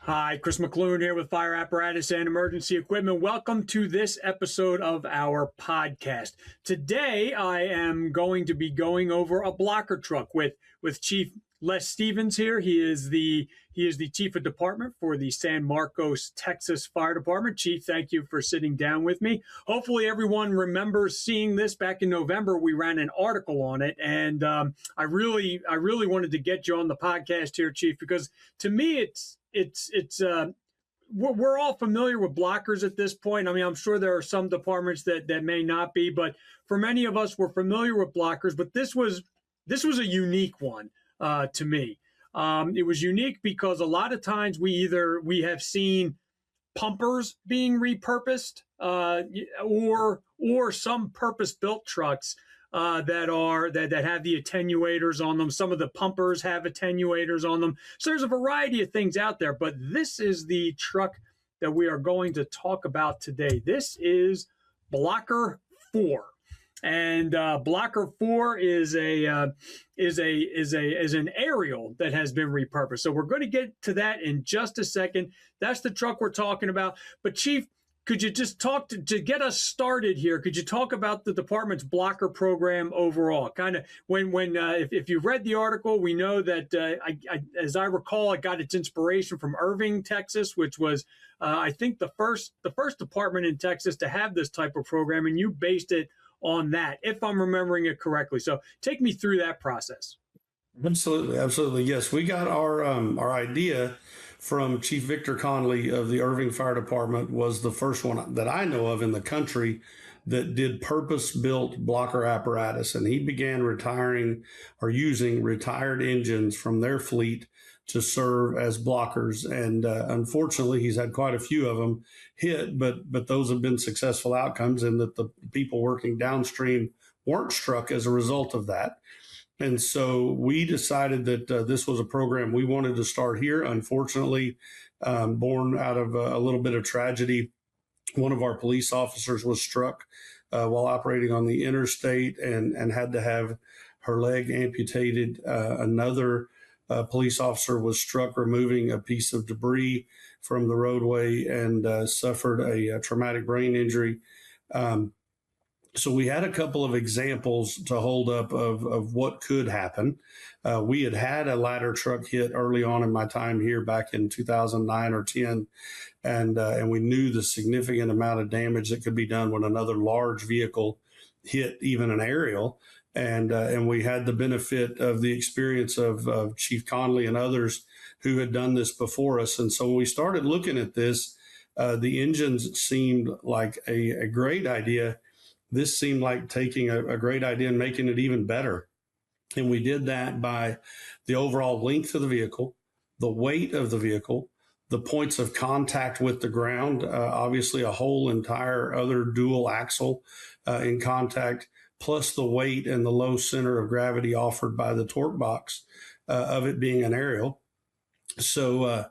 Hi, Chris McClune here with Fire Apparatus and Emergency Equipment. Welcome to this episode of our podcast. Today, I am going to be going over a blocker truck with Chief Les Stevens here. He is the Chief of Department for the San Marcos, Texas Fire Department. Chief, thank you for sitting down with me. Hopefully, everyone remembers seeing this back in November. We ran an article on it, and I really wanted to get you on the podcast here, Chief, because to me, we're all familiar with blockers at this point. I mean, I'm sure there are some departments that may not be, but for many of us, we're familiar with blockers. But this was a unique one to me. It was unique because a lot of times we have seen pumpers being repurposed or some purpose-built trucks that have the attenuators on them. Some of the pumpers have attenuators on them. So there's a variety of things out there, but this is the truck that we are going to talk about today. This is Blocker 4. And Blocker 4 is an aerial that has been repurposed. So we're going to get to that in just a second. That's the truck we're talking about. But Chief, could you just talk to get us started here? Could you talk about the department's blocker program overall? Kind of if you've read the article, we know that as I recall, it got its inspiration from Irving, Texas, which was I think the first department in Texas to have this type of program, and you based it on that, if I'm remembering it correctly. So take me through that process. Absolutely. Yes, we got our idea from Chief Victor Conley of the Irving Fire Department. Was the first one that I know of in the country that did purpose-built blocker apparatus. And he began retiring or using retired engines from their fleet to serve as blockers. And unfortunately, he's had quite a few of them hit, but those have been successful outcomes, and that the people working downstream weren't struck as a result of that. And so we decided that this was a program we wanted to start here. Unfortunately, born out of a little bit of tragedy, one of our police officers was struck while operating on the interstate and had to have her leg amputated. Another police officer was struck removing a piece of debris from the roadway and suffered a traumatic brain injury. So we had a couple of examples to hold up of what could happen. We had a ladder truck hit early on in my time here back in 2009 or 10, and we knew the significant amount of damage that could be done when another large vehicle hit even an aerial. And we had the benefit of the experience of Chief Conley and others who had done this before us. And so when we started looking at this, the engines seemed like a great idea. This seemed like taking a great idea and making it even better. And we did that by the overall length of the vehicle, the weight of the vehicle, the points of contact with the ground, obviously a whole entire other dual axle in contact, plus the weight and the low center of gravity offered by the torque box of it being an aerial. So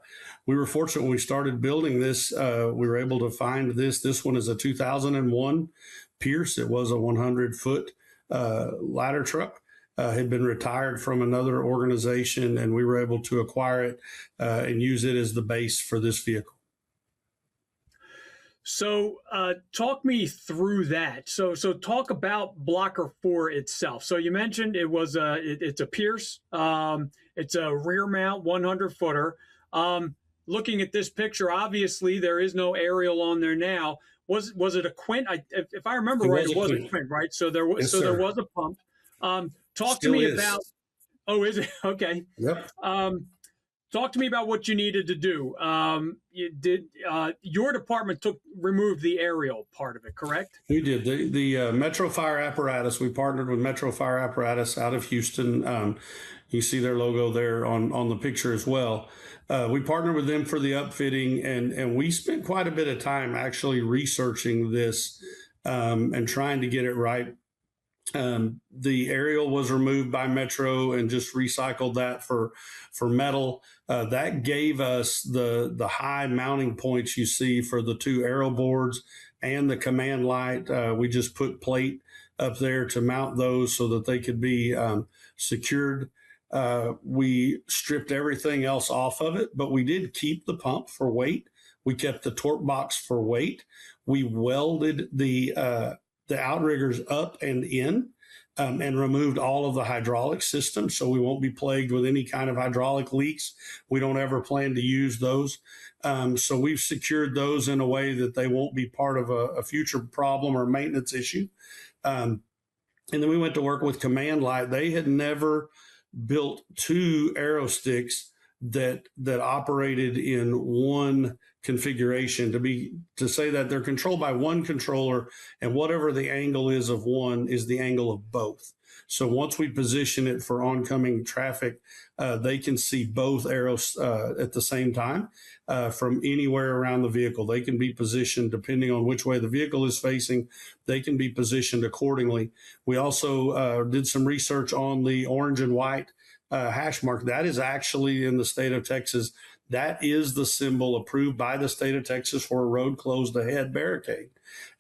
we were fortunate when we started building this. We were able to find this. This one is a 2001 Pierce. It was a 100-foot ladder truck. Had been retired from another organization, and we were able to acquire it and use it as the base for this vehicle. So talk me through that. So talk about Blocker 4 itself. So you mentioned it's a Pierce. It's a rear mount 100-footer. Looking at this picture, obviously there is no aerial on there now. Was it a Quint? If I remember right, it was a Quint, right? So there was there was a pump. Talk Still to me is. about. Oh, is it okay? Yep. Talk to me about what you needed to do. Your department removed the aerial part of it, correct? We did. The Metro Fire Apparatus, we partnered with Metro Fire Apparatus out of Houston. You see their logo there on the picture as well. We partnered with them for the upfitting, and we spent quite a bit of time actually researching this and trying to get it right. The aerial was removed by Metro and just recycled that for metal. That gave us the high mounting points you see for the two aerial boards and the command light. We just put plate up there to mount those so that they could be secured. We stripped everything else off of it, but we did keep the pump for weight. We kept the torque box for weight. We welded the outriggers up and in, and removed all of the hydraulic systems, so we won't be plagued with any kind of hydraulic leaks. We don't ever plan to use those. So we've secured those in a way that they won't be part of a future problem or maintenance issue. And then we went to work with commandlight. They had never built two arrow sticks that operated in one configuration. To say that they're controlled by one controller, and whatever the angle is of one is the angle of both. So once we position it for oncoming traffic, they can see both arrows at the same time from anywhere around the vehicle. They can be positioned depending on which way the vehicle is facing. They can be positioned accordingly. We also did some research on the orange and white hash mark. That is actually in the state of Texas. That is the symbol approved by the state of Texas for a road closed ahead barricade.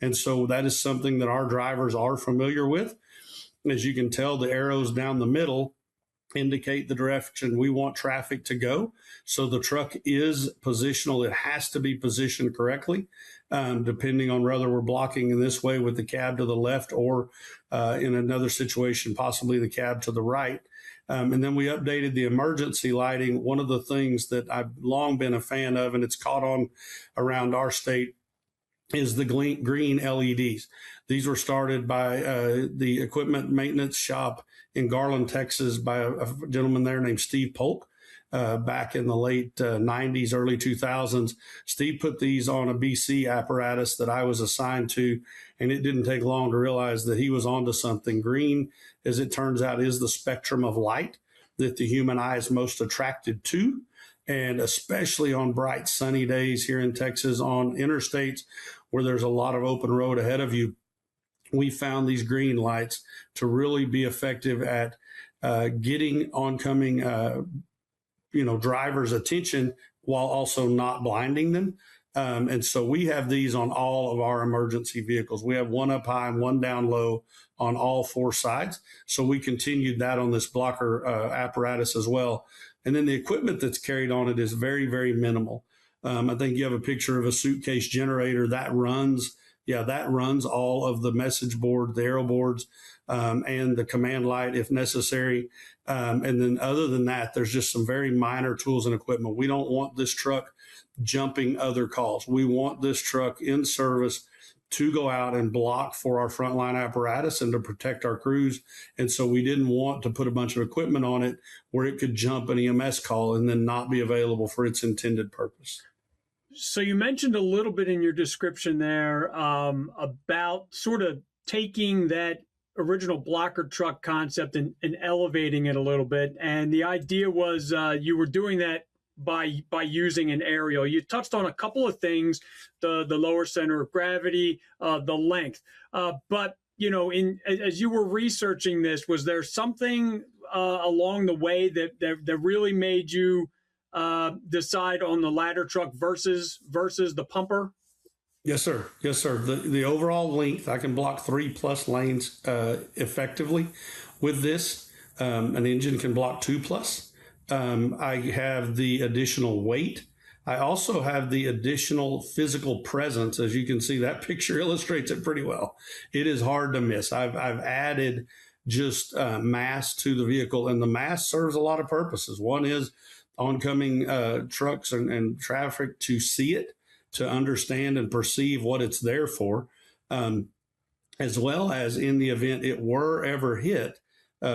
And so that is something that our drivers are familiar with. As you can tell, the arrows down the middle indicate the direction we want traffic to go. So the truck is positional. It has to be positioned correctly, depending on whether we're blocking in this way with the cab to the left, or in another situation, possibly the cab to the right. And then we updated the emergency lighting. One of the things that I've long been a fan of, and it's caught on around our state, is the green LEDs. These were started by the equipment maintenance shop in Garland, Texas, by a gentleman there named Steve Polk back in the late 90s, early 2000s. Steve put these on a BC apparatus that I was assigned to, and it didn't take long to realize that he was onto something. Green, as it turns out, is the spectrum of light that the human eye is most attracted to. And especially on bright sunny days here in Texas, on interstates where there's a lot of open road ahead of you, we found these green lights to really be effective at getting oncoming drivers' attention while also not blinding them. And so we have these on all of our emergency vehicles. We have one up high and one down low on all four sides. So we continued that on this blocker apparatus as well. And then the equipment that's carried on it is very, very minimal. I think you have a picture of a suitcase generator that runs. Yeah, that runs all of the message board, the arrow boards, and the command light if necessary. And then other than that, there's just some very minor tools and equipment. We don't want this truck jumping other calls. We want this truck in service to go out and block for our frontline apparatus and to protect our crews. And so we didn't want to put a bunch of equipment on it where it could jump an EMS call and then not be available for its intended purpose. So you mentioned a little bit in your description there about sort of taking that original blocker truck concept and elevating it a little bit. And the idea was you were doing that by using an aerial. You touched on a couple of things, the lower center of gravity, the length. But, as you were researching this, was there something along the way that really made you decide on the ladder truck versus the pumper? Yes, sir. Yes, sir. The overall length, I can block 3+ lanes effectively with this. An engine can block 2+. I have the additional weight. I also have the additional physical presence. As you can see, that picture illustrates it pretty well. It is hard to miss. I've added just mass to the vehicle, and the mass serves a lot of purposes. One is oncoming trucks and traffic to see it, to understand and perceive what it's there for, as well as in the event it were ever hit,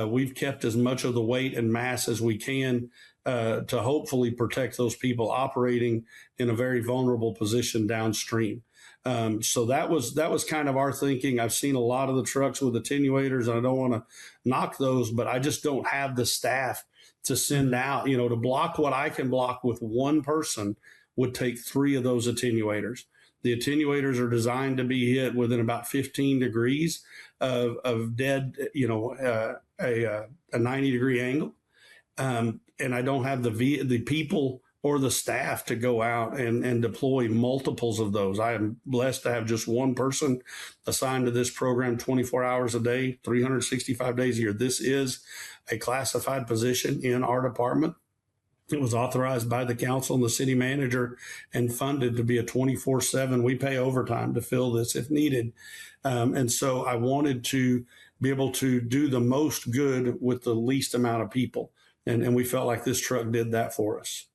we've kept as much of the weight and mass as we can to hopefully protect those people operating in a very vulnerable position downstream. So that was kind of our thinking. I've seen a lot of the trucks with attenuators, and I don't want to knock those, but I just don't have the staff to send out, to block what I can block with one person would take 3 of those attenuators. The attenuators are designed to be hit within about 15 degrees of dead, a 90-degree angle. And I don't have the people or the staff to go out and deploy multiples of those. I am blessed to have just one person assigned to this program 24 hours a day, 365 days a year. This is a classified position in our department. It was authorized by the council and the city manager and funded to be a 24/7. We pay overtime to fill this if needed. And so I wanted to be able to do the most good with the least amount of people. And we felt like this truck did that for us.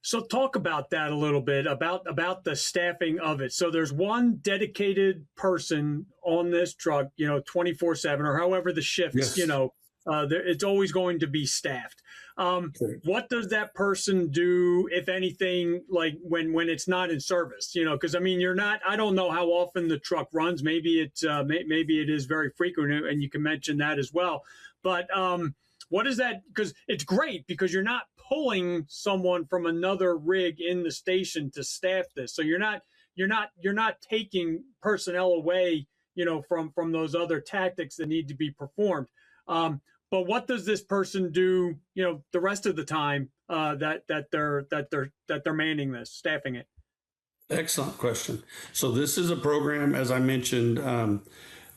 So talk about that a little bit, about the staffing of it. So there's one dedicated person on this truck, 24/7, or however the shifts, Yes. It's always going to be staffed. What does that person do, if anything, like when it's not in service? Because I mean, I don't know how often the truck runs. Maybe it is very frequent, and you can mention that as well. But what is that? Because it's great because you're not pulling someone from another rig in the station to staff this. So you're not taking personnel away, from those other tactics that need to be performed. But what does this person do, the rest of the time that they're manning this, staffing it? Excellent question. So this is a program, as I mentioned,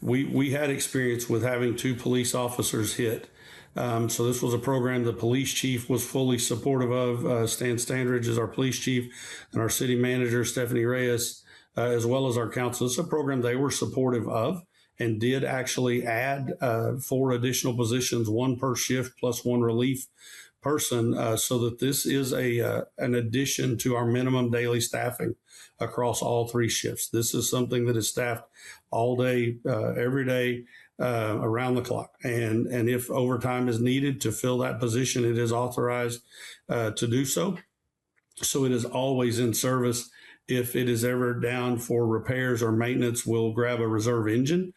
we had experience with having 2 police officers hit. So this was a program the police chief was fully supportive of. Stan Standridge is our police chief, and our city manager, Stephanie Reyes, as well as our council. It's a program they were supportive of and did actually add 4 additional positions, 1 per shift plus 1 relief person, so that this is an addition to our minimum daily staffing across all 3 shifts. This is something that is staffed all day, every day, around the clock. And if overtime is needed to fill that position, it is authorized to do so. So it is always in service. If it is ever down for repairs or maintenance, we'll grab a reserve engine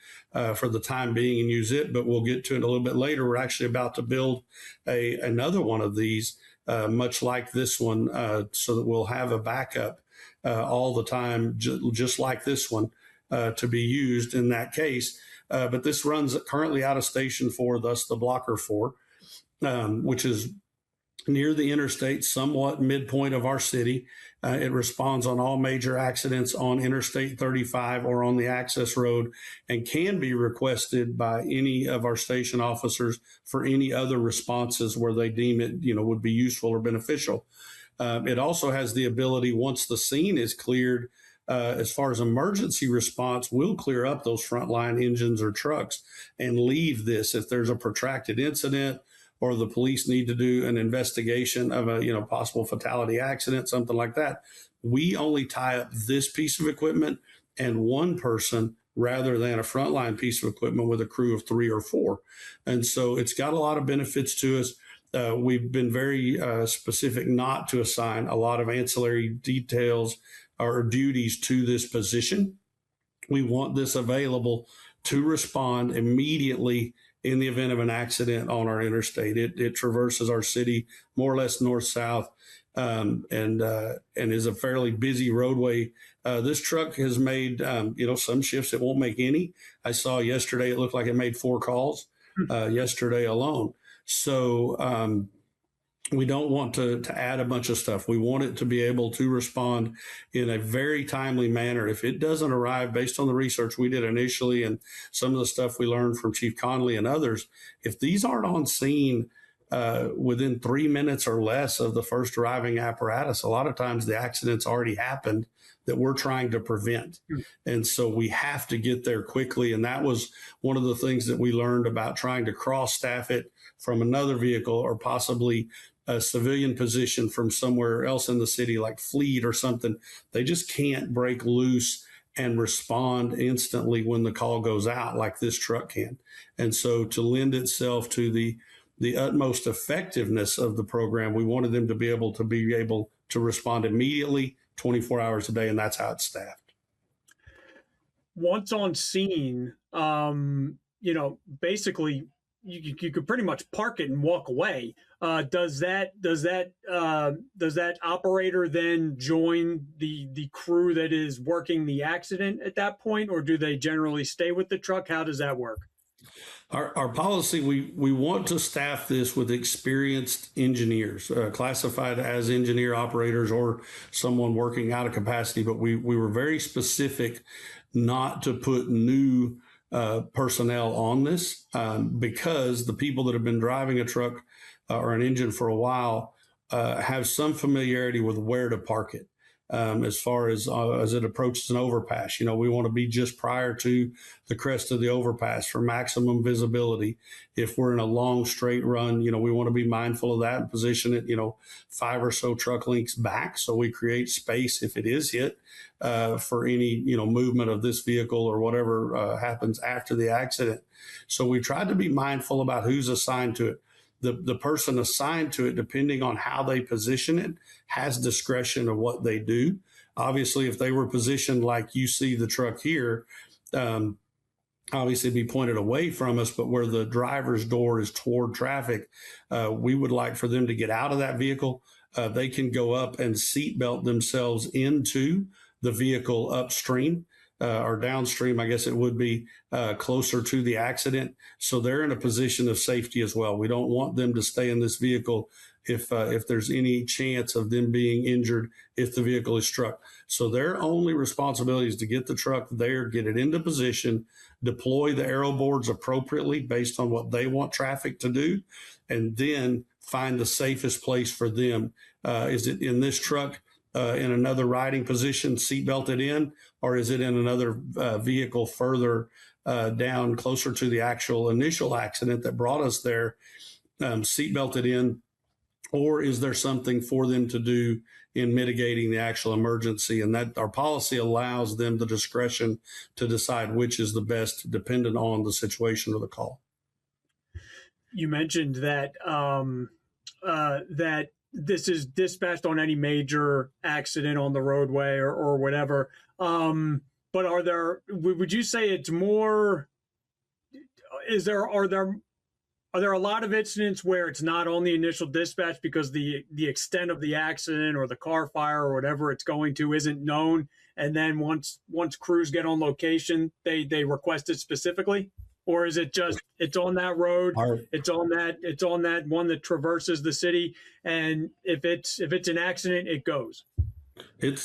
for the time being and use it, but we'll get to it a little bit later. We're actually about to build another one of these, much like this one, so that we'll have a backup all the time, just like this one, to be used in that case. But this runs currently out of Station 4, thus the Blocker 4, which is near the interstate, somewhat midpoint of our city. It responds on all major accidents on Interstate 35 or on the access road, and can be requested by any of our station officers for any other responses where they deem it, would be useful or beneficial. It also has the ability, once the scene is cleared, as far as emergency response, we'll clear up those frontline engines or trucks and leave this if there's a protracted incident, or the police need to do an investigation of a possible fatality accident, something like that. We only tie up this piece of equipment and 1 person rather than a frontline piece of equipment with a crew of 3 or 4. And so it's got a lot of benefits to us. We've been very specific not to assign a lot of ancillary details or duties to this position. We want this available to respond immediately in the event of an accident on our interstate. It traverses our city more or less north-south, and is a fairly busy roadway. This truck has made, some shifts it won't make any. I saw yesterday, it looked like it made 4 calls yesterday alone. So we don't want to add a bunch of stuff. We want it to be able to respond in a very timely manner. If it doesn't arrive, based on the research we did initially and some of the stuff we learned from Chief Conley and others, if these aren't on scene within 3 minutes or less of the first arriving apparatus, a lot of times the accident's already happened that we're trying to prevent. And so we have to get there quickly. And that was one of the things that we learned about trying to cross staff it from another vehicle, or possibly a civilian position from somewhere else in the city, like Fleet or something. They just can't break loose and respond instantly when the call goes out like this truck can. And so to lend itself to the utmost effectiveness of the program, we wanted them to be able to respond immediately, 24 hours a day, and that's how it's staffed. Once on scene, basically you could pretty much park it and walk away. Does that operator then join the crew that is working the accident at that point, or do they generally stay with the truck? How does that work? Our policy, we want to staff this with experienced engineers, classified as engineer operators or someone working out of capacity. But we were very specific not to put new personnel on this because the people that have been driving a truck or an engine for a while have some familiarity with where to park it. As far as it approaches an overpass, we want to be just prior to the crest of the overpass for maximum visibility. If we're in a long straight run, we want to be mindful of that and position it, 5 or so truck lengths back, so we create space if it is hit for any movement of this vehicle or whatever happens after the accident. So we tried to be mindful about who's assigned to it. The person assigned to it, depending on how they position it, has discretion of what they do. Obviously, if they were positioned like you see the truck here, obviously be pointed away from us, but where the driver's door is toward traffic, we would like for them to get out of that vehicle. They can go up and seatbelt themselves into the vehicle upstream. Or downstream, I guess it would be closer to the accident. So they're in a position of safety as well. We don't want them to stay in this vehicle if there's any chance of them being injured if the vehicle is struck. So their only responsibility is to get the truck there, get it into position, deploy the aero boards appropriately based on what they want traffic to do, and then find the safest place for them. Is it in this truck? In another riding position, seatbelted in, or is it in another vehicle further down, closer to the actual initial accident that brought us there, seatbelted in, or is there something for them to do in mitigating the actual emergency? And that our policy allows them the discretion to decide which is the best, dependent on the situation or the call. You mentioned that that this is dispatched on any major accident on the roadway or whatever. But would you say it's more, are there a lot of incidents where it's not on the initial dispatch because the extent of the accident or the car fire or whatever it's going to isn't known, and then once crews get on location, they request it specifically? Or is it just it's on that road, it's on that one that traverses the city, and if it's an accident, it goes?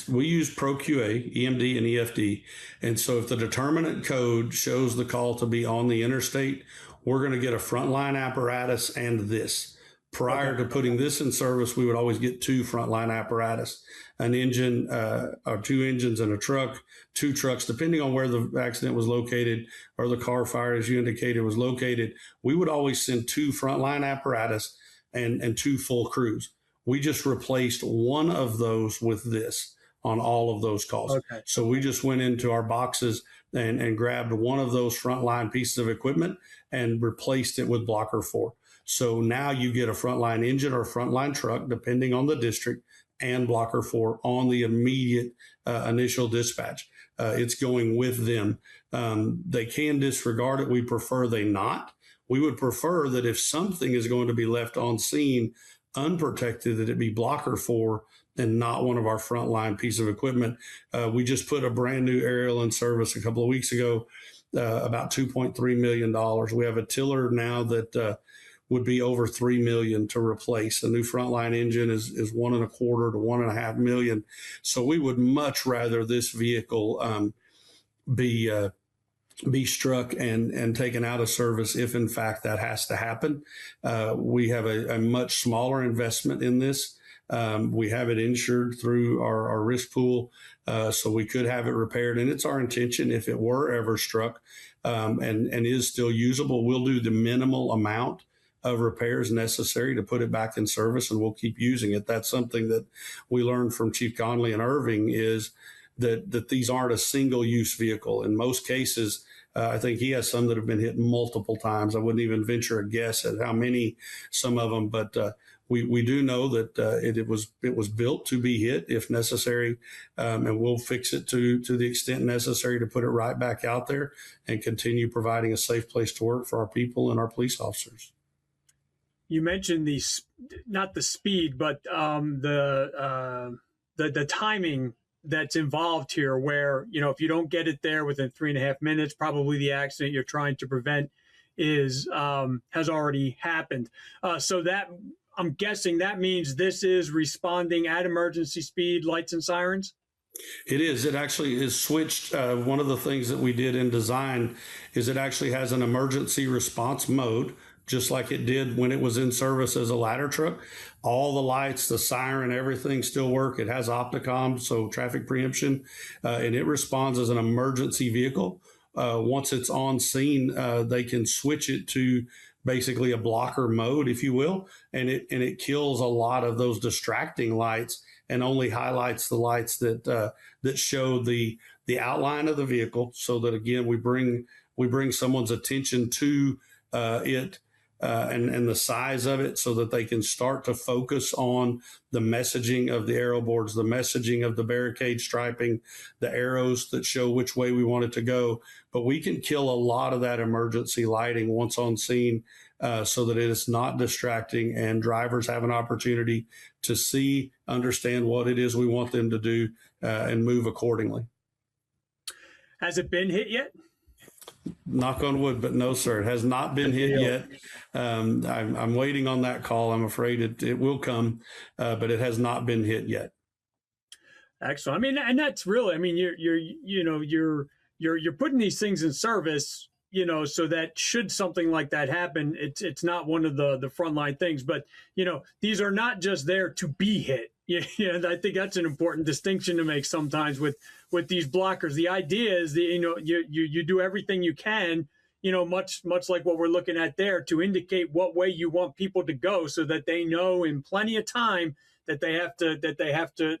We use ProQA, EMD, and EFD, and so if the determinant code shows the call to be on the interstate, we're going to get a frontline apparatus and this. Prior to putting this in service, we would always get 2 frontline apparatus, an engine or 2 engines and a truck, 2 trucks, depending on where the accident was located or the car fire, as you indicated, was located. We would always send 2 frontline apparatus and 2 full crews. We just replaced one of those with this on all of those calls. Okay. So we just went into our boxes and grabbed one of those frontline pieces of equipment and replaced it with Blocker 4. So now you get a frontline engine or a frontline truck, depending on the district, and Blocker 4 on the immediate initial dispatch. It's going with them. They can disregard it. We prefer they not. We would prefer that if something is going to be left on scene unprotected, that it be Blocker 4 and not one of our frontline piece of equipment. We just put a brand new aerial in service a couple of weeks ago, about $2.3 million. We have a tiller now that would be over $3 million to replace. A new frontline engine is $1.25 to $1.5 million. So we would much rather this vehicle be struck and taken out of service if in fact that has to happen. We have a much smaller investment in this. We have it insured through our risk pool, so we could have it repaired. And it's our intention, if it were ever struck and is still usable, we'll do the minimal amount of repairs necessary to put it back in service, and we'll keep using it. That's something that we learned from Chief Conley and Irving, is that these aren't a single-use vehicle. In most cases, I think he has some that have been hit multiple times. I wouldn't even venture a guess at how many, some of them, but we do know that it was built to be hit if necessary, and we'll fix it to the extent necessary to put it right back out there and continue providing a safe place to work for our people and our police officers. You mentioned not the speed, but the timing that's involved here, where, if you don't get it there within 3.5 minutes, probably the accident you're trying to prevent is has already happened. So that I'm guessing that means this is responding at emergency speed, lights and sirens. It is. It actually is switched. One of the things that we did in design is it actually has an emergency response mode, just like it did when it was in service as a ladder truck. All the lights, the siren, everything still work. It has Opticom, so traffic preemption, and it responds as an emergency vehicle. Once it's on scene, they can switch it to basically a blocker mode, if you will, and it kills a lot of those distracting lights and only highlights the lights that show the outline of the vehicle, so that again we bring someone's attention to it and the size of it, so that they can start to focus on the messaging of the arrow boards, the messaging of the barricade striping, the arrows that show which way we want it to go. But we can kill a lot of that emergency lighting once on scene, so that it is not distracting and drivers have an opportunity to see, understand what it is we want them to do, and move accordingly. Has it been hit yet? Knock on wood, but no, sir, it has not been hit yet. I'm waiting on that call. I'm afraid it will come, but it has not been hit yet. Excellent. I mean, and that's really, I mean, you're putting these things in service, so that should something like that happen, it's not one of the frontline things, but these are not just there to be hit. I think that's an important distinction to make sometimes with these blockers. The idea is that you do everything you can, much like what we're looking at there, to indicate what way you want people to go, so that they know in plenty of time that they have to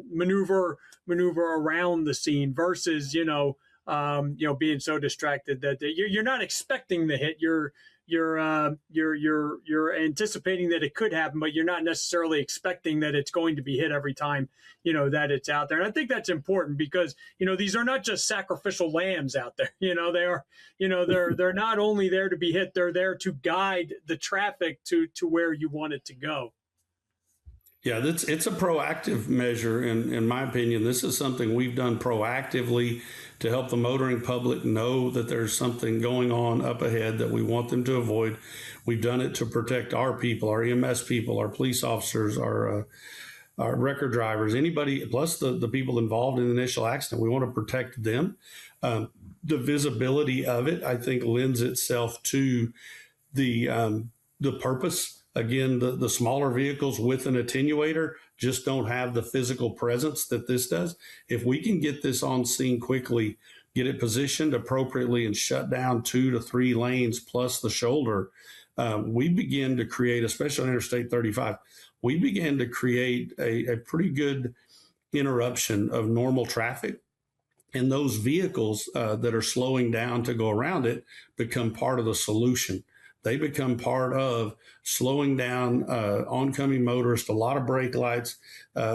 maneuver around the scene, versus being so distracted that you're not expecting the hit. You're anticipating that it could happen, but you're not necessarily expecting that it's going to be hit every time, that it's out there. And I think that's important, because, these are not just sacrificial lambs out there. They are, they're not only there to be hit, they're there to guide the traffic to where you want it to go. Yeah, it's a proactive measure. In my opinion, this is something we've done proactively to help the motoring public know that there's something going on up ahead that we want them to avoid. We've done it to protect our people, our EMS people, our police officers, our record drivers, anybody, plus the people involved in the initial accident. We want to protect them. The visibility of it, I think, lends itself to the purpose. Again, the smaller vehicles with an attenuator just don't have the physical presence that this does. If we can get this on scene quickly, get it positioned appropriately, and shut down 2 to 3 lanes plus the shoulder, we begin to create, especially on Interstate 35, we began to create a pretty good interruption of normal traffic. And those vehicles that are slowing down to go around it become part of the solution. They become part of slowing down oncoming motorists, a lot of brake lights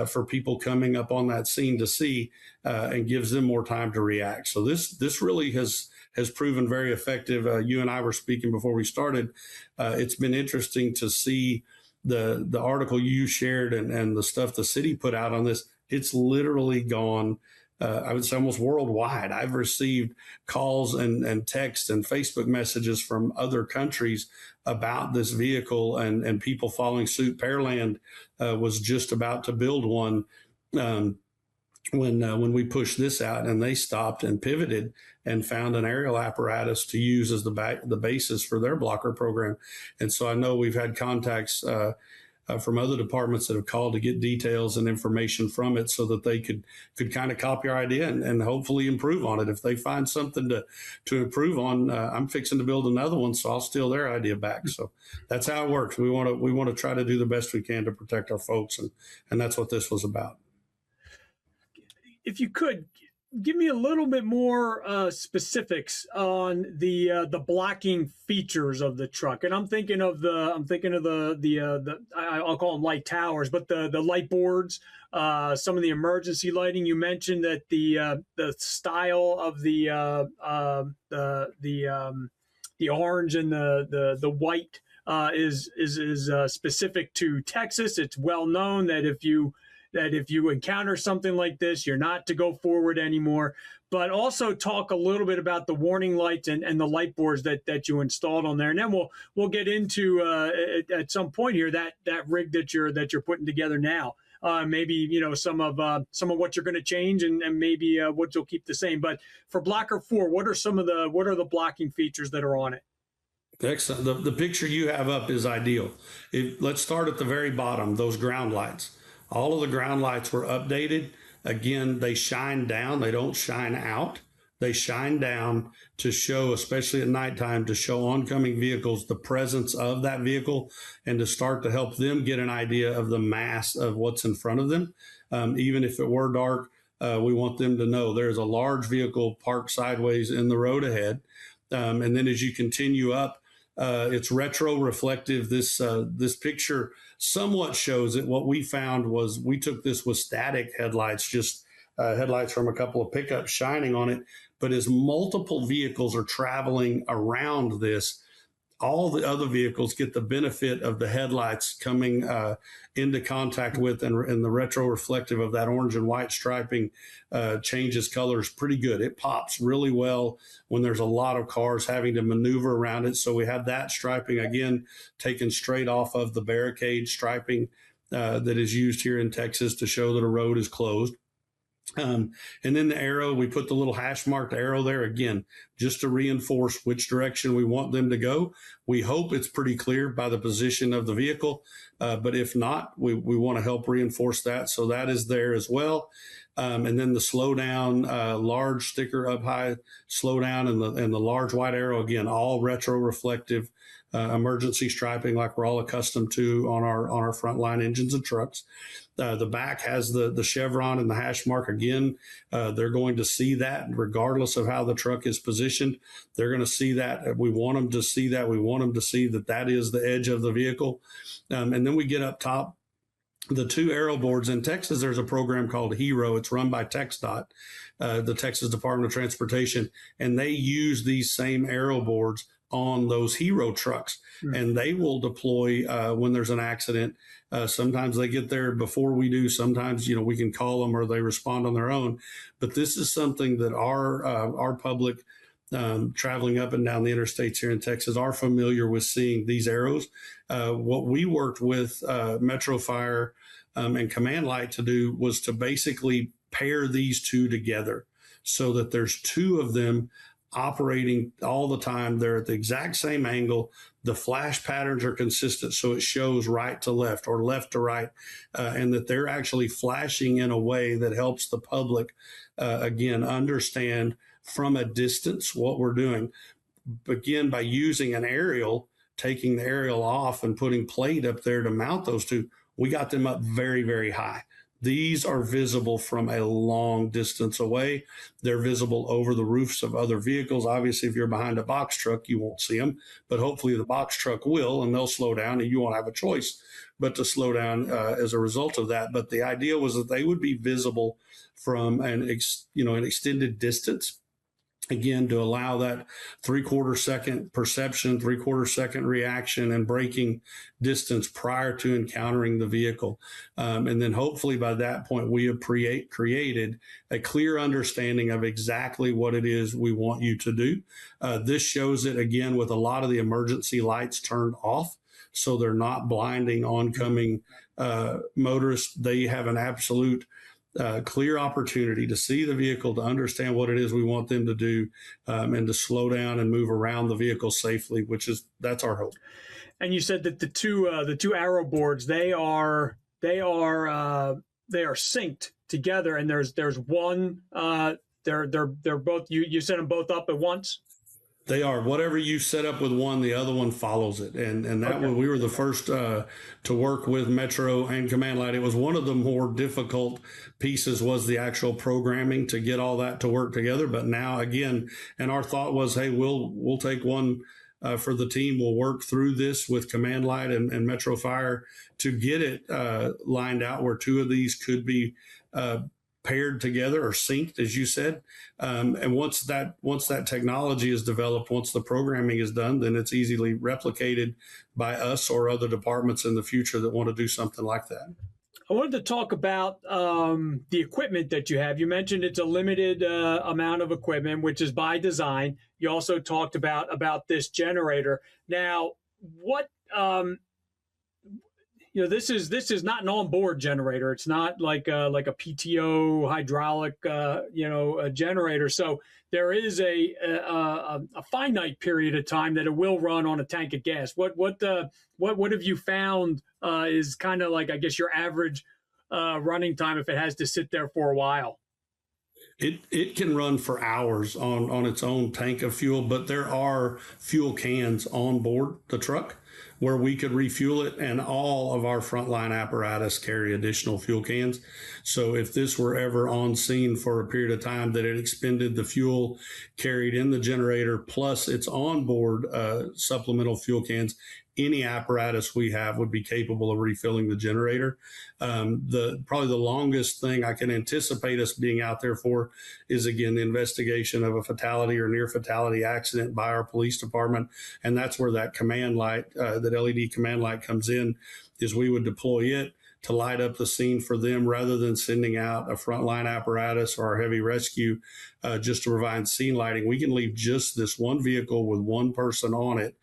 for people coming up on that scene to see, and gives them more time to react. So this really has proven very effective. You and I were speaking before we started. It's been interesting to see the article you shared and the stuff the city put out on this. It's literally gone, I would say, almost worldwide. I've received calls and texts and Facebook messages from other countries about this vehicle, and people following suit. Pearland was just about to build one when we pushed this out, and they stopped and pivoted and found an aerial apparatus to use as the basis for their blocker program. And so I know we've had contacts from other departments that have called to get details and information from it, so that they could kind of copy our idea and hopefully improve on it. If they find something to improve on, I'm fixing to build another one, so I'll steal their idea back. So that's how it works. We want to try to do the best we can to protect our folks, and that's what this was about. If you could give me a little bit more specifics on the blocking features of the truck, and I'm thinking of the I'll call them light towers, but the light boards, some of the emergency lighting. You mentioned that the style of the orange and the white is specific to Texas. It's well known that if you that if you encounter something like this, you're not to go forward anymore. But also talk a little bit about the warning lights and the light boards that you installed on there, and then we'll get into at some point here that rig that you're putting together now. Maybe some of what you're going to change and maybe what you'll keep the same. But for Blocker 4, what are the blocking features that are on it? Excellent. The picture you have up is ideal. Let's start at the very bottom. Those ground lights. All of the ground lights were updated. Again, they shine down. They don't shine out. They shine down to show, especially at nighttime, to show oncoming vehicles the presence of that vehicle and to start to help them get an idea of the mass of what's in front of them. Even if it were dark, we want them to know there's a large vehicle parked sideways in the road ahead. And then as you continue up, it's retro reflective. This picture somewhat shows it. What we found was we took this with static headlights, just headlights from a couple of pickups shining on it. But as multiple vehicles are traveling around this, all the other vehicles get the benefit of the headlights coming into contact with, and the retro reflective of that orange and white striping changes colors pretty good. It pops really well when there's a lot of cars having to maneuver around it. So we have that striping, again, taken straight off of the barricade striping that is used here in Texas to show that a road is closed. And then the arrow, we put the little hash marked arrow there again, just to reinforce which direction we want them to go. We hope it's pretty clear by the position of the vehicle, but if not, we want to help reinforce that. So that is there as well. And then the slow down, large sticker up high, slow down, and the large white arrow, again, all retro reflective, emergency striping like we're all accustomed to on our frontline engines and trucks. The back has the chevron and the hash mark. Again, they're going to see that regardless of how the truck is positioned. They're going to see that. We want them to see that. We want them to see that is the edge of the vehicle. And then we get up top. The two arrow boards in Texas, there's a program called HERO. It's run by TxDOT, the Texas Department of Transportation, and they use these same arrow boards on those HERO trucks, and they will deploy when there's an accident. Sometimes they get there before we do. Sometimes, we can call them or they respond on their own. But this is something that our public traveling up and down the interstates here in Texas are familiar with seeing these arrows. What we worked with Metro Fire and Command Light to do was to basically pair these two together so that there's two of them operating all the time. They're at the exact same angle. The flash patterns are consistent, so it shows right to left or left to right, and that they're actually flashing in a way that helps the public, again, understand from a distance what we're doing. Again, by using an aerial, taking the aerial off and putting plate up there to mount those two, we got them up very, very high. These are visible from a long distance away. They're visible over the roofs of other vehicles. Obviously, if you're behind a box truck, you won't see them, but hopefully the box truck will, and they'll slow down, and you won't have a choice but to slow down as a result of that. But the idea was that they would be visible from an extended distance. Again, to allow that 3/4 second perception, 3/4 second reaction and braking distance prior to encountering the vehicle. And then hopefully by that point, we have created a clear understanding of exactly what it is we want you to do. This shows it again with a lot of the emergency lights turned off, so they're not blinding oncoming motorists. They have an absolute clear opportunity to see the vehicle, to understand what it is we want them to do, and to slow down and move around the vehicle safely, that's our hope. And you said that the two arrow boards, they are synced together, and there's one they're both, you set them both up at once. They are. Whatever you set up with one, the other one follows it. And that okay. We were the first to work with Metro and Command Light. It was one of the more difficult pieces was the actual programming to get all that to work together. But now, again, and our thought was, hey, we'll take one for the team. We'll work through this with Command Light and Metro Fire to get it lined out where two of these could be paired together or synced, as you said. And once that technology is developed, once the programming is done, then it's easily replicated by us or other departments in the future that want to do something like that. I wanted to talk about the equipment that you have. You mentioned it's a limited amount of equipment, which is by design. You also talked about this generator. Now, what this is not an onboard generator. It's not like a PTO hydraulic a generator. So there is a finite period of time that it will run on a tank of gas. What have you found is kind of like, I guess, your average running time if it has to sit there for a while? It can run for hours on its own tank of fuel, but there are fuel cans on board the truck where we could refuel it, and all of our frontline apparatus carry additional fuel cans. So if this were ever on scene for a period of time that it expended the fuel carried in the generator plus its onboard supplemental fuel cans, any apparatus we have would be capable of refilling the generator. Probably the longest thing I can anticipate us being out there for is, again, the investigation of a fatality or near fatality accident by our police department. And that's where that command light, that LED command light comes in, is we would deploy it to light up the scene for them rather than sending out a frontline apparatus or our heavy rescue just to provide scene lighting. We can leave just this one vehicle with one person on it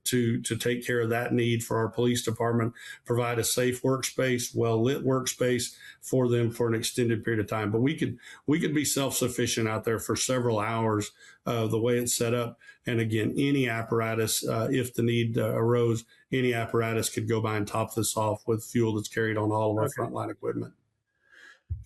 to take care of that need for our police department, provide a safe workspace, well lit workspace for them for an extended period of time. But we could be self-sufficient out there for several hours the way it's set up. And again, any apparatus, if the need arose, any apparatus could go by and top this off with fuel that's carried on all of our frontline equipment.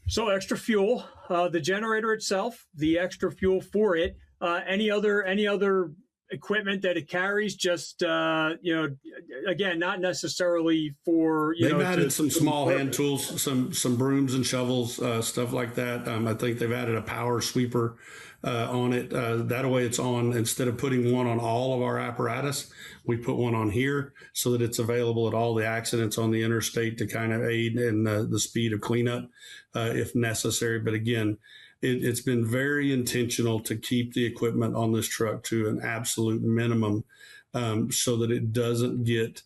So extra fuel, the generator itself, the extra fuel for it. Any other equipment that it carries? Just again, not necessarily for They've added some small hand tools, some brooms and shovels, stuff like that. I think they've added a power sweeper on it. That way, it's on, instead of putting one on all of our apparatus, we put one on here so that it's available at all the accidents on the interstate to kind of aid in the speed of cleanup if necessary. But again, it's been very intentional to keep the equipment on this truck to an absolute minimum so that it doesn't get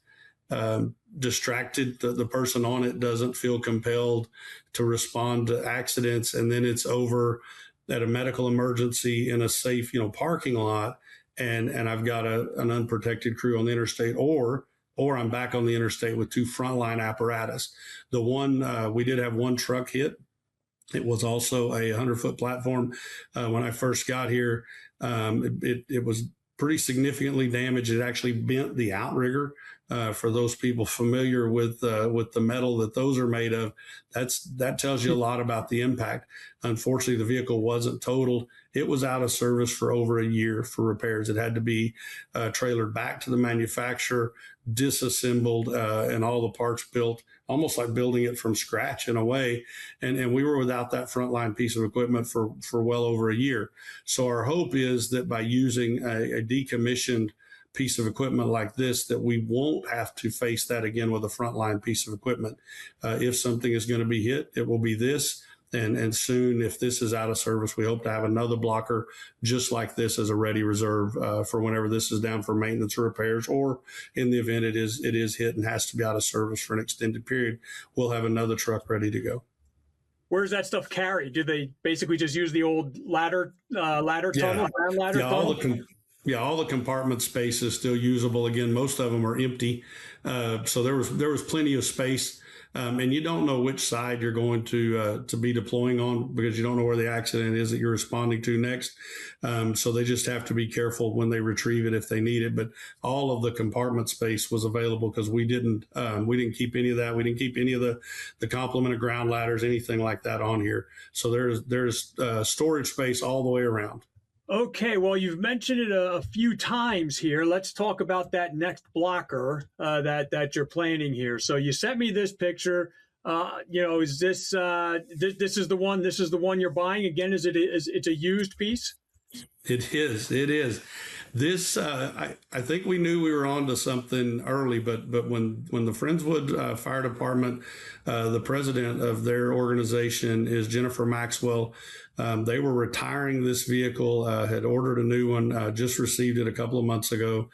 distracted. The person on it doesn't feel compelled to respond to accidents, and then it's over at a medical emergency in a safe, parking lot, and I've got an unprotected crew on the interstate, or I'm back on the interstate with two frontline apparatus. The one we did have one truck hit. It was also a 100-foot platform. When I first got here, it was pretty significantly damaged. It actually bent the outrigger. For those people familiar with the metal that those are made of, that tells you a lot about the impact. Unfortunately, the vehicle wasn't totaled. It was out of service for over a year for repairs. It had to be trailered back to the manufacturer, disassembled, and all the parts built, almost like building it from scratch in a way. And we were without that frontline piece of equipment for well over a year. So our hope is that by using a decommissioned piece of equipment like this, that we won't have to face that again with a frontline piece of equipment. If something is going to be hit, it will be this. And soon, if this is out of service, we hope to have another blocker just like this as a ready reserve for whenever this is down for maintenance or repairs, or in the event it is hit and has to be out of service for an extended period, we'll have another truck ready to go. Where's that stuff carried? Do they basically just use the old ladder tunnel, ground ladder tunnel? All the compartment space is still usable. Again, most of them are empty, so there was plenty of space. And you don't know which side you're going to be deploying on because you don't know where the accident is that you're responding to next. So they just have to be careful when they retrieve it if they need it. But all of the compartment space was available because we didn't keep any of that. We didn't keep any of the complement of ground ladders, anything like that on here. So there's storage space all the way around. Okay, well, you've mentioned it a few times here. Let's talk about that next blocker that you're planning here. So you sent me this picture. Is this this is the one? This is the one you're buying again? It's a used piece? It is. This I think we knew we were on to something early, but when the Friendswood Fire Department, the president of their organization is Jennifer Maxwell. They were retiring this vehicle, had ordered a new one, just received it a couple of months ago.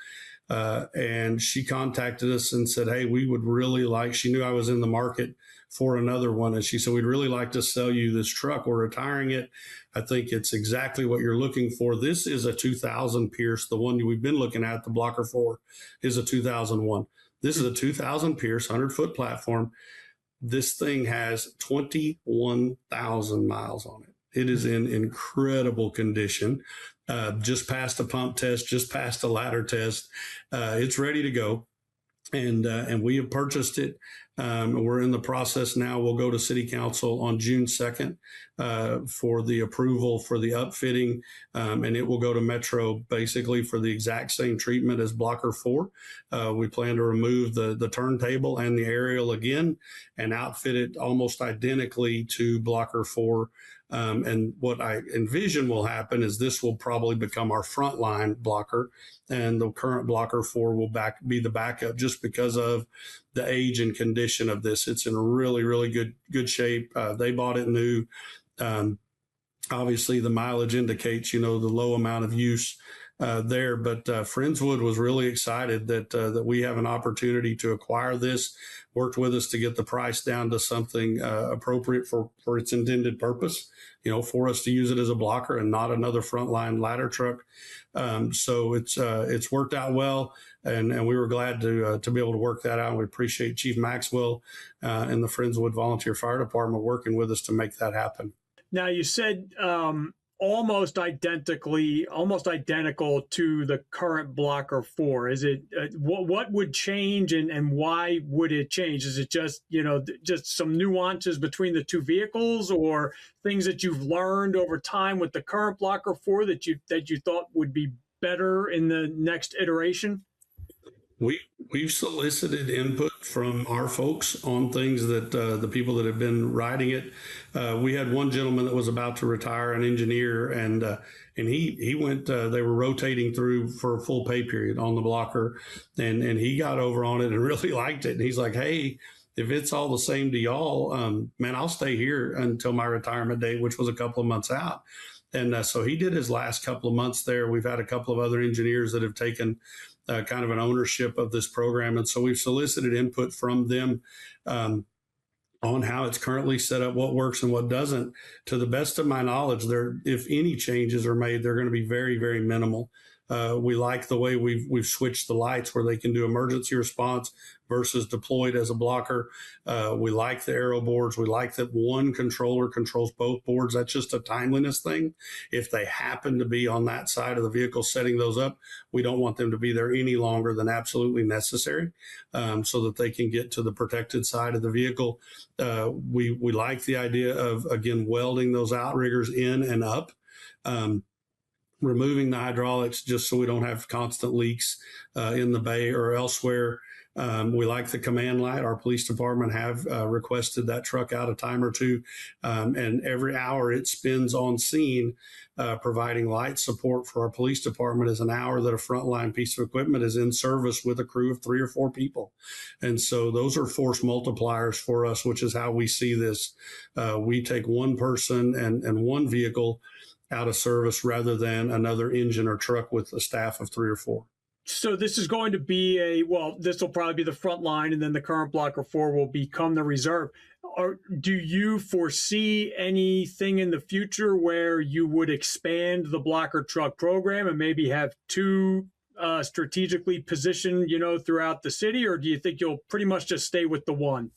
And she contacted us and said, hey, we would really like, she knew I was in the market for another one. And she said, we'd really like to sell you this truck. We're retiring it. I think it's exactly what you're looking for. This is a 2000 Pierce. The one we've been looking at, the Blocker 4, is a 2001. This is a 2000 Pierce, 100-foot platform. This thing has 21,000 miles on it. It is in incredible condition. Just passed a pump test, just passed a ladder test. It's ready to go. And we have purchased it. We're in the process now. We'll go to City Council on June 2nd for the approval for the upfitting, and it will go to Metro basically for the exact same treatment as Blocker 4. We plan to remove the turntable and the aerial again and outfit it almost identically to Blocker 4. And what I envision will happen is this will probably become our frontline blocker, and the current Blocker 4 will be the backup just because of the age and condition of this. It's in really, really good shape. They bought it new. Obviously, the mileage indicates, the low amount of use there. But Friendswood was really excited that we have an opportunity to acquire this, worked with us to get the price down to something appropriate for its intended purpose, for us to use it as a blocker and not another frontline ladder truck. So it's worked out well, and we were glad to be able to work that out. And we appreciate Chief Maxwell and the Friendswood Volunteer Fire Department working with us to make that happen. Now, you said almost identical to the current Blocker 4. Is it what would change and why would it change? Is it just just some nuances between the two vehicles, or things that you've learned over time with the current Blocker 4 that you thought would be better in the next iteration? We've solicited input from our folks on things that the people that have been riding it. We had one gentleman that was about to retire, an engineer, and he went. They were rotating through for a full pay period on the blocker, and he got over on it and really liked it. And he's like, "Hey, if it's all the same to y'all, man, I'll stay here until my retirement date, which was a couple of months out." And so he did his last couple of months there. We've had a couple of other engineers that have taken kind of an ownership of this program. And so we've solicited input from them on how it's currently set up, what works and what doesn't. To the best of my knowledge, if any changes are made, they're going to be very, very minimal. We like the way we've switched the lights where they can do emergency response versus deployed as a blocker. We like the aero boards. We like that one controller controls both boards. That's just a timeliness thing. If they happen to be on that side of the vehicle setting those up, we don't want them to be there any longer than absolutely necessary, so that they can get to the protected side of the vehicle. We like the idea of, again, welding those outriggers in and up. Removing the hydraulics just so we don't have constant leaks in the bay or elsewhere. We like the command light. Our police department have requested that truck out a time or two. And every hour it spends on scene providing light support for our police department is an hour that a frontline piece of equipment is in service with a crew of 3 or 4 people. And so those are force multipliers for us, which is how we see this. We take one person and one vehicle out of service rather than another engine or truck with a staff of 3 or 4. So this is going to be this will probably be the front line, and then the current Blocker 4 will become the reserve. Do you foresee anything in the future where you would expand the blocker truck program and maybe have 2 strategically positioned, throughout the city, or do you think you'll pretty much just stay with the one?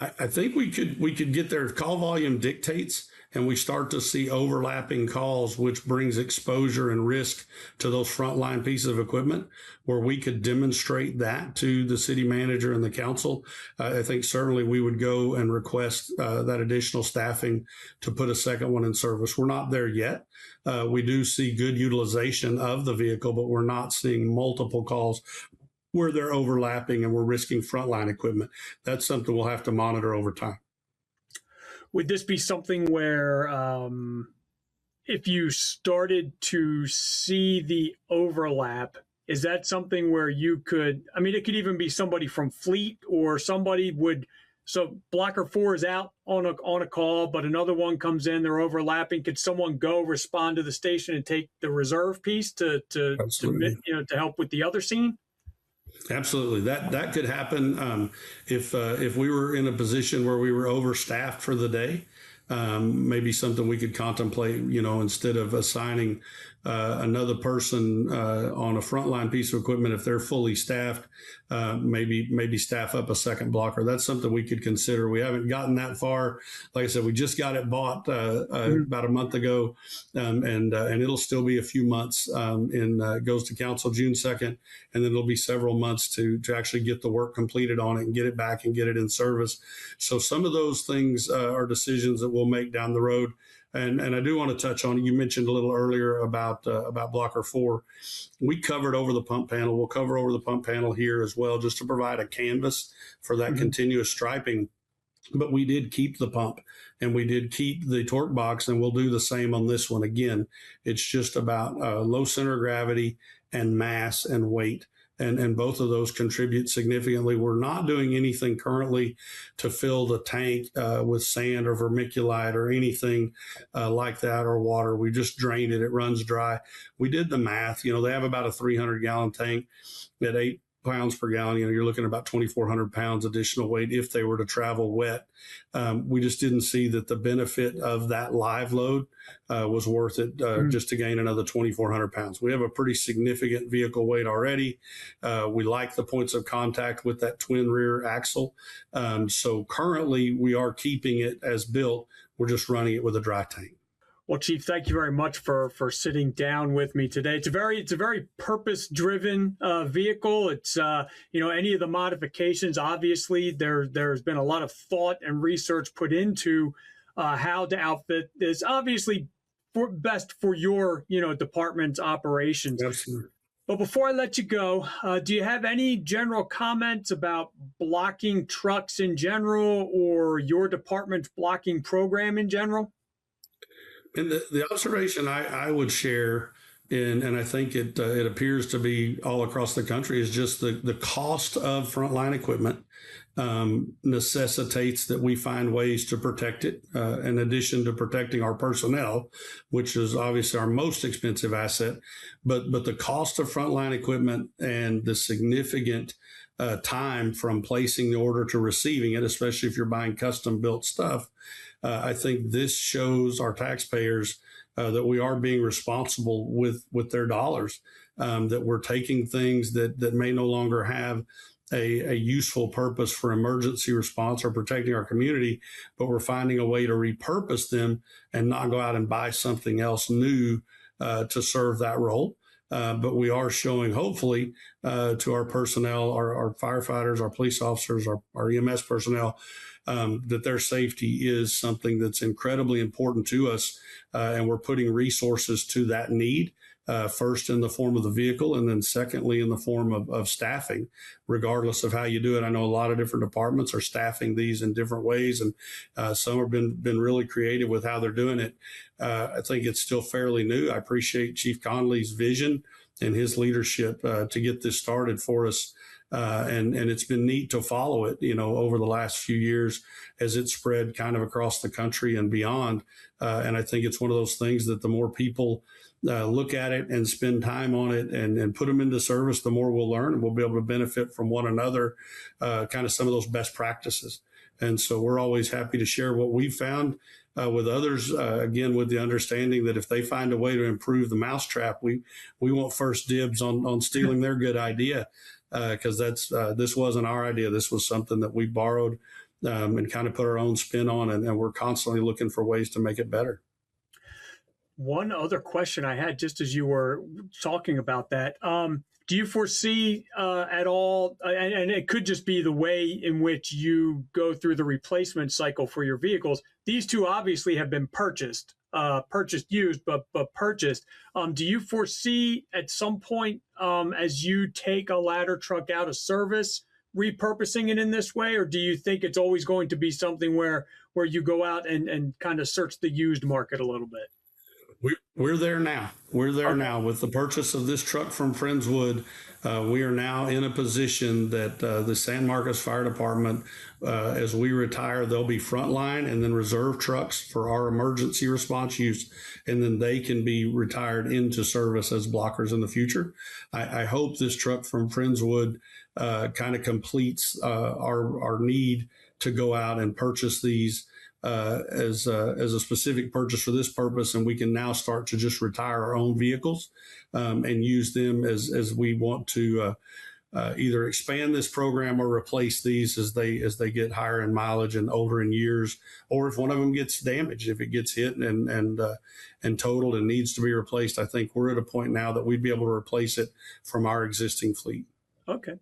I think we could get there. Call volume dictates, and we start to see overlapping calls, which brings exposure and risk to those frontline pieces of equipment, where we could demonstrate that to the city manager and the council. I think certainly we would go and request that additional staffing to put a second one in service. We're not there yet. We do see good utilization of the vehicle, but we're not seeing multiple calls where they're overlapping and we're risking frontline equipment. That's something we'll have to monitor over time. Would this be something where if you started to see the overlap, is that something where you could, it could even be somebody from Fleet or somebody so Blocker 4 is out on a call, but another one comes in, they're overlapping. Could someone go respond to the station and take the reserve piece to help with the other scene? Absolutely, that could happen if we were in a position where we were overstaffed for the day. Maybe something we could contemplate. Instead of assigning another person on a frontline piece of equipment, if they're fully staffed, maybe staff up a second blocker. That's something we could consider. We haven't gotten that far. Like I said, we just got it bought about a month ago, and it'll still be a few months. It goes to council June 2nd, and then it'll be several months to actually get the work completed on it and get it back and get it in service. So some of those things are decisions that we'll make down the road. And I do want to touch on, you mentioned a little earlier about blocker 4. We covered over the pump panel. We'll cover over the pump panel here as well, just to provide a canvas for that continuous striping. But we did keep the pump and we did keep the torque box, and we'll do the same on this one. Again, it's just about low center of gravity and mass and weight. And both of those contribute significantly. We're not doing anything currently to fill the tank with sand or vermiculite or anything like that, or water. We just drained it. It runs dry. We did the math. They have about a 300-gallon tank at 8 pounds per gallon. You're looking at about 2,400 pounds additional weight if they were to travel wet. We just didn't see that the benefit of that live load was worth it just to gain another 2,400 pounds. We have a pretty significant vehicle weight already. We like the points of contact with that twin rear axle. So currently we are keeping it as built. We're just running it with a dry tank. Well, Chief, thank you very much for sitting down with me today. It's a very purpose-driven vehicle. It's any of the modifications. Obviously, there's been a lot of thought and research put into how to outfit this. Obviously, best for your department's operations. Absolutely. But before I let you go, do you have any general comments about blocking trucks in general, or your department's blocking program in general? And the observation I would share, and I think it appears to be all across the country, is just the cost of frontline equipment necessitates that we find ways to protect it, in addition to protecting our personnel, which is obviously our most expensive asset. But the cost of frontline equipment and the significant time from placing the order to receiving it, especially if you're buying custom built stuff, I think this shows our taxpayers that we are being responsible with their dollars, that we're taking things that may no longer have a useful purpose for emergency response or protecting our community, but we're finding a way to repurpose them and not go out and buy something else new to serve that role. But we are showing, hopefully, to our personnel, our firefighters, our police officers, our EMS personnel, that their safety is something that's incredibly important to us. And we're putting resources to that need, first in the form of the vehicle, and then secondly in the form of staffing, regardless of how you do it. I know a lot of different departments are staffing these in different ways, and some have been really creative with how they're doing it. I think it's still fairly new. I appreciate Chief Conley's vision and his leadership to get this started for us. And it's been neat to follow it, over the last few years as it spread kind of across the country and beyond. And I think it's one of those things that the more people look at it and spend time on it and put them into service, the more we'll learn, and we'll be able to benefit from one another, kind of some of those best practices. And so we're always happy to share what we've found with others, again, with the understanding that if they find a way to improve the mousetrap, we want first dibs on stealing their good idea. Because this wasn't our idea. This was something that we borrowed and kind of put our own spin on, and we're constantly looking for ways to make it better. One other question I had, just as you were talking about that, do you foresee at all, and it could just be the way in which you go through the replacement cycle for your vehicles. These two obviously have been purchased used, but purchased. Do you foresee at some point, as you take a ladder truck out of service, repurposing it in this way, or do you think it's always going to be something where you go out and kind of search the used market a little bit? We're there now. We're there now with the purchase of this truck from Friendswood. We are now in a position that the San Marcos Fire Department, as we retire, they'll be frontline and then reserve trucks for our emergency response use, and then they can be retired into service as blockers in the future. I hope this truck from Friendswood kind of completes our need to go out and purchase these as a specific purchase for this purpose, and we can now start to just retire our own vehicles and use them as we want to either expand this program or replace these as they get higher in mileage and older in years, or if one of them gets damaged, if it gets hit and totaled and needs to be replaced. I think we're at a point now that we'd be able to replace it from our existing fleet. Okay.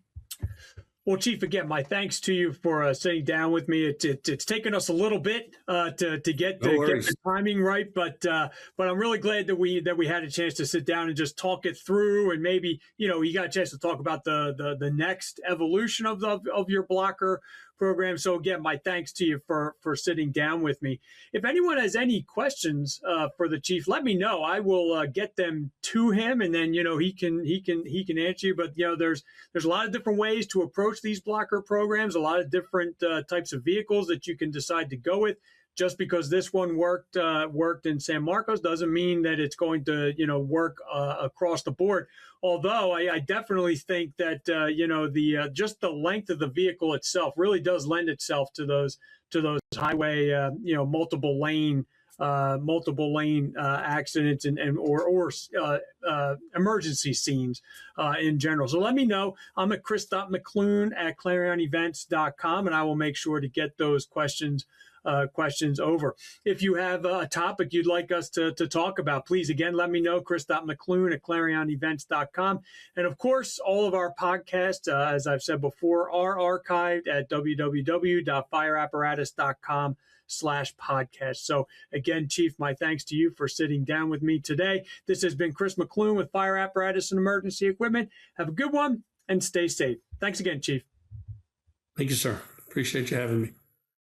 Well, Chief, again, my thanks to you for sitting down with me. It's taken us a little bit to get the timing right, but I'm really glad that we had a chance to sit down and just talk it through, and maybe you got a chance to talk about the next evolution of your blocker program. So again, my thanks to you for sitting down with me. If anyone has any questions for the Chief, let me know. I will get them to him, and then he can answer you. But there's a lot of different ways to approach these blocker programs, a lot of different types of vehicles that you can decide to go with. Just because this one worked in San Marcos doesn't mean that it's going to work across the board. Although I definitely think that just the length of the vehicle itself really does lend itself to those highway multiple lane accidents or emergency scenes in general. So let me know. I'm at chris.mcclune@clarionevents.com, and I will make sure to get those questions over. If you have a topic you'd like us to talk about, please, again, let me know, chris.mcclune@clarionevents.com. And of course, all of our podcasts, as I've said before, are archived at www.fireapparatus.com/podcast. So again, Chief, my thanks to you for sitting down with me today. This has been Chris McClune with Fire Apparatus and Emergency Equipment. Have a good one and stay safe. Thanks again, Chief. Thank you, sir. Appreciate you having me.